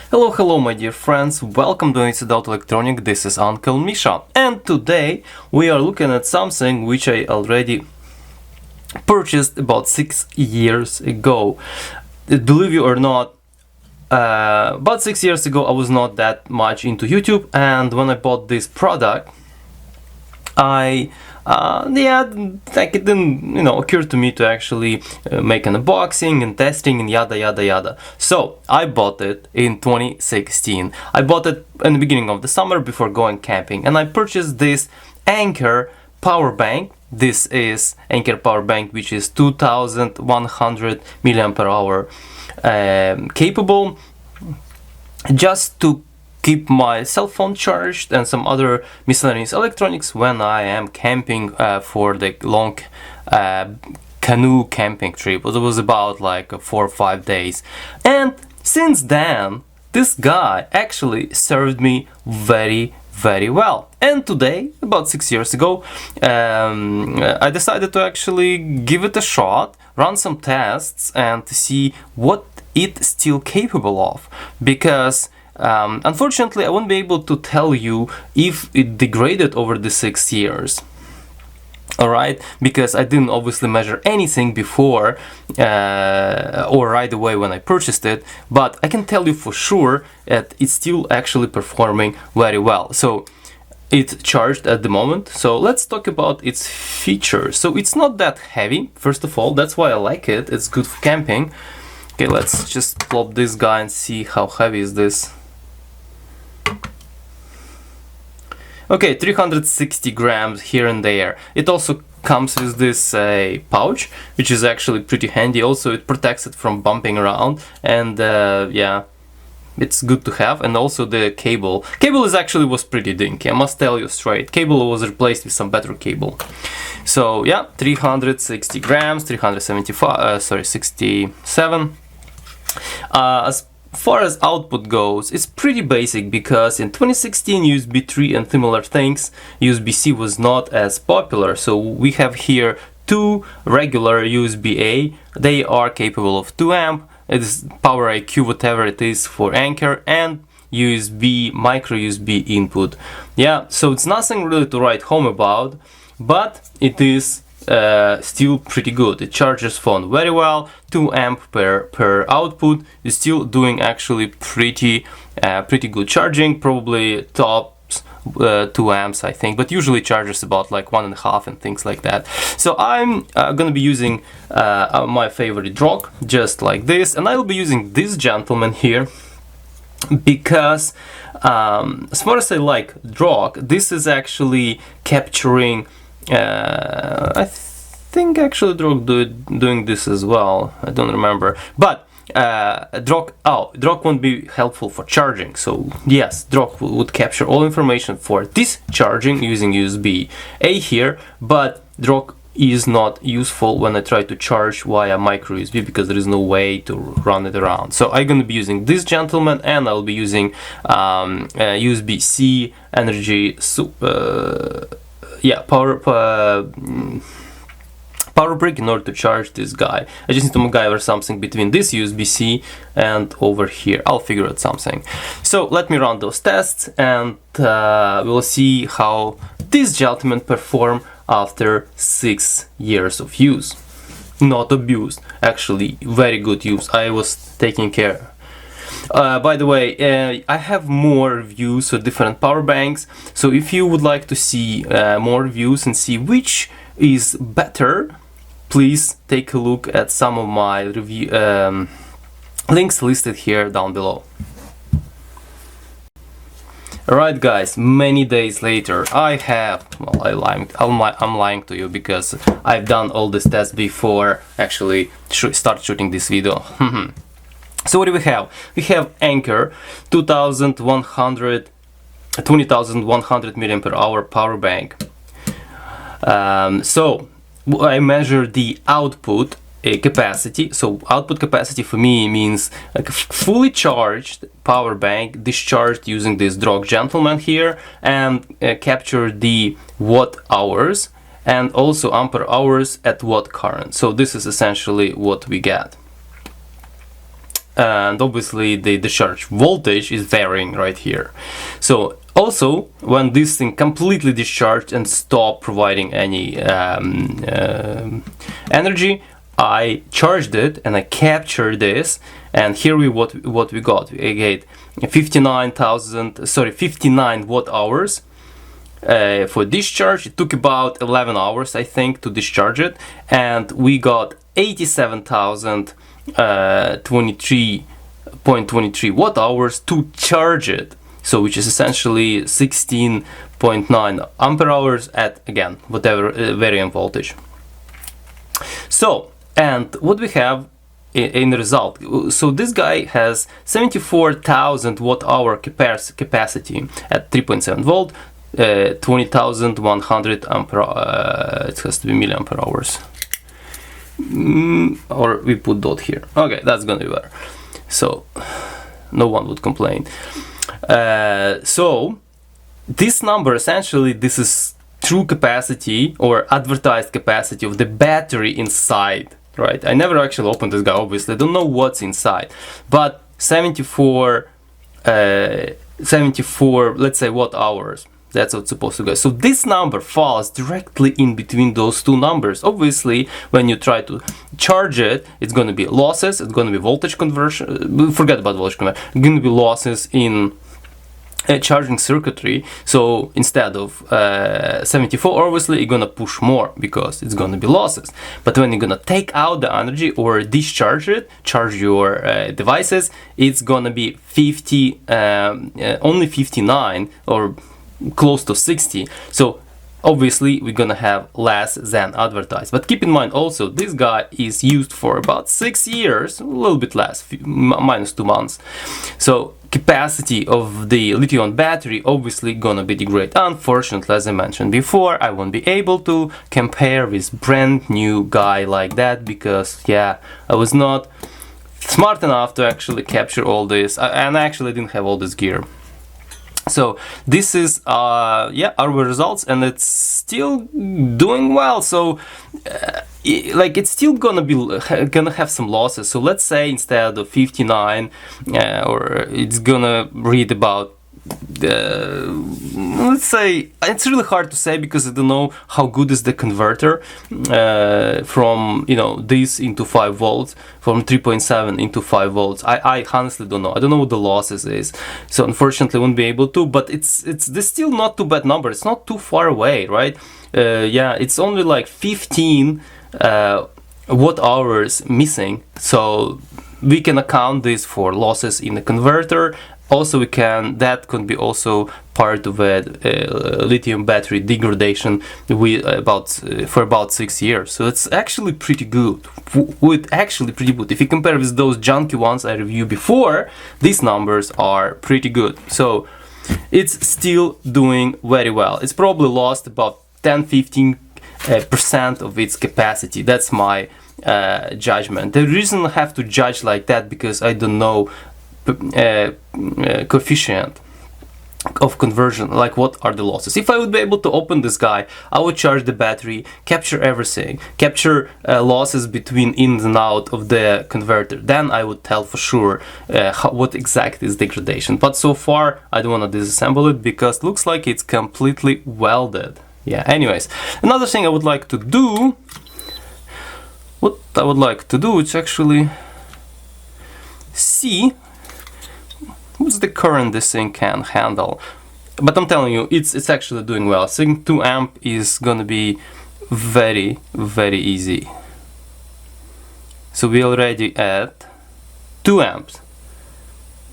Hello my dear friends, welcome to Untitled Electronic. This is Uncle Misha, and today we are looking at something which I already purchased about 6 years ago. Believe you or not, about 6 years ago I was not that much into YouTube, and when I bought this product it didn't occur to me to actually make an unboxing and testing and yada yada yada. So I bought it in 2016. I bought it in the beginning of the summer before going camping, and I purchased this Anker power bank. This is Anker power bank, which is 2100 milliampere hour capable, just to keep my cell phone charged and some other miscellaneous electronics when I am camping for the long canoe camping trip. It was about like 4 or 5 days, and since then this guy actually served me very well. And today, about 6 years ago, I decided to actually give it a shot, run some tests and to see what it's still capable of, because unfortunately I won't be able to tell you if it degraded over the 6 years. Alright, because I didn't obviously measure anything before or right away when I purchased it, but I can tell you for sure that it's still actually performing very well. So it's charged at the moment. So let's talk about its features. So it's not that heavy, first of all, that's why I like it. It's good for camping. Okay, let's just plop this guy and see how heavy is this. Okay, 360 grams here and there. It also comes with this pouch, which is actually pretty handy. Also, it protects it from bumping around, and yeah, it's good to have. And also the cable was pretty dinky, I must tell you straight. Cable was replaced with some better cable. So yeah, 360 grams, 67. As far as output goes, it's pretty basic, because in 2016 USB 3 and similar things, USB-C was not as popular. So we have here two regular USB-A. They are capable of 2 amp. It is Power IQ, whatever it is for Anker, and USB, micro USB input. Yeah, so it's nothing really to write home about, but it is still pretty good. It charges phone very well. 2 amp per output is still doing actually pretty good charging. Probably tops 2 amps, I think, but usually charges about like 1.5 and things like that. So I'm gonna be using my favorite drock, just like this, and I'll be using this gentleman here because as far as I like drock, this is actually capturing I think actually drock doing this as well. I don't remember, but drock won't be helpful for charging. So yes, drock would capture all information for this charging using USB-A here, but drock is not useful when I try to charge via micro USB, because there is no way to run it around. So I'm going to be using this gentleman, and I'll be using USB-C energy power brick in order to charge this guy. I just need to MacGyver something between this USB-C and over here. I'll figure out something. So let me run those tests, and we'll see how this gentleman perform after 6 years of use. Not abused, actually very good use. I was taking care. By the way, I have more reviews for different power banks, so if you would like to see more reviews and see which is better, please take a look at some of my review links listed here down below. Alright guys, many days later I have, well, I'm lying to you, because I've done all this tests before actually start shooting this video. So what do we have? We have Anker 20,100 milliampere hour power bank. So I measure the output capacity. So output capacity for me means like a fully charged power bank discharged using this drock gentleman here, and capture the watt hours and also ampere hours at watt current. So this is essentially what we get. and obviously the discharge voltage is varying right here. So also when this thing completely discharged and stopped providing any energy, I charged it and I captured this, and here what we got. We get 59 watt hours for discharge. It took about 11 hours, I think, to discharge it, and we got 87,023.23 watt hours to charge it. So which is essentially 16.9 ampere hours at, again, whatever varying voltage. So, and what we have in the result, so this guy has 74,000 watt hour capacity at 3.7 volt, 20,100 ampere, it has to be milliampere hours, or we put dot here. Okay, that's gonna be better, so no one would complain. So this number, essentially, this is true capacity or advertised capacity of the battery inside, right? I never actually opened this guy, obviously. I don't know what's inside, but 74, let's say, watt hours. That's what's supposed to go. So this number falls directly in between those two numbers. Obviously, when you try to charge it, it's going to be losses, it's going to be voltage conversion. Forget about voltage conversion. It's going to be losses in charging circuitry. So instead of 74, obviously you're gonna push more because it's gonna be losses. But when you're gonna take out the energy or discharge it, charge your devices, it's gonna be 50, only 59 or close to 60. So obviously we're gonna have less than advertised. But keep in mind also, this guy is used for about 6 years, a little bit less, minus 2 months. So capacity of the lithium battery obviously gonna be degraded. Unfortunately, as I mentioned before, I won't be able to compare with brand new guy like that, because yeah, I was not smart enough to actually capture all this, and I actually didn't have all this gear. So this is yeah, our results, and it's still doing well. So like, it's still gonna have some losses. So let's say instead of 59, or it's gonna read about let's say, it's really hard to say because I don't know how good is the converter from, you know, this into 5 volts, from 3.7 into 5 volts. I honestly don't know. I don't know what the losses is, so unfortunately I won't be able to. But it's still not too bad number. It's not too far away, right? Yeah, it's only like 15 watt hours missing, so we can account this for losses in the converter. Also, that could be also part of a lithium battery degradation for about 6 years. So it's actually pretty good. If you compare with those junky ones I reviewed before, these numbers are pretty good. So it's still doing very well. It's probably lost about 10-15% of its capacity. That's my judgment. The reason I have to judge like that, because I don't know coefficient of conversion, like what are the losses. If I would be able to open this guy, I would charge the battery, capture everything, capture losses between in and out of the converter, then I would tell for sure what exactly is degradation. But so far I don't want to disassemble it because it looks like it's completely welded. Yeah, anyways, another thing I would like to do, is actually see what's the current this thing can handle. But I'm telling you, it's actually doing well. I think 2 amp is gonna be very, very easy. So we're already at 2 amps.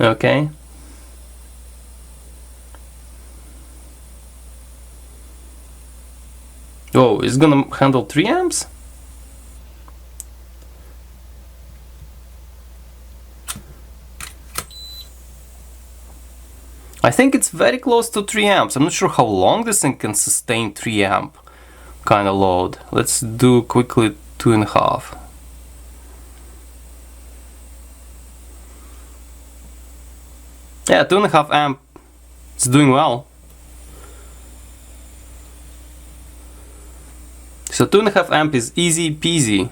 Okay. Oh, it's gonna handle 3 amps? I think it's very close to 3 amps. I'm not sure how long this thing can sustain 3 amp kind of load. Let's do quickly 2.5. Yeah, 2.5 amp. It's doing well. So 2.5 amp is easy peasy.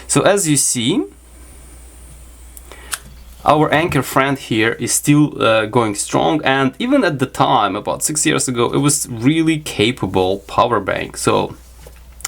So as you see, our Anker friend here is still going strong, and even at the time, about 6 years ago, it was really capable power bank. So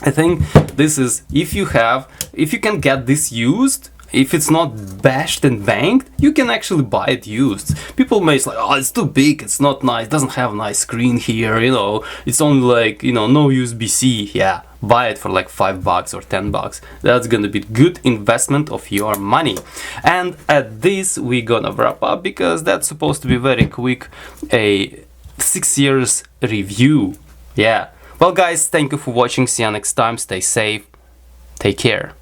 I think this is, if you can get this used, if it's not bashed and banged, you can actually buy it used. People may say, oh, it's too big, it's not nice, it doesn't have a nice screen here, you know, it's only like, you know, no USB-C. Yeah, buy it for like $5 or $10. That's gonna be good investment of your money. And at this we're gonna wrap up, because that's supposed to be very quick, a 6 years review. Yeah. Well guys, thank you for watching, see you next time, stay safe, take care.